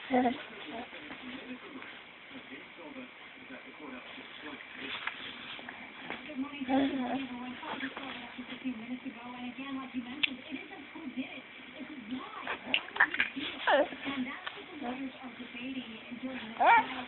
morning, everyone. Caught this started up just a few minutes ago, and again, like you mentioned, it isn't who did it. It's why. Why would you do it? And that's what the lawyers are debating during this trial.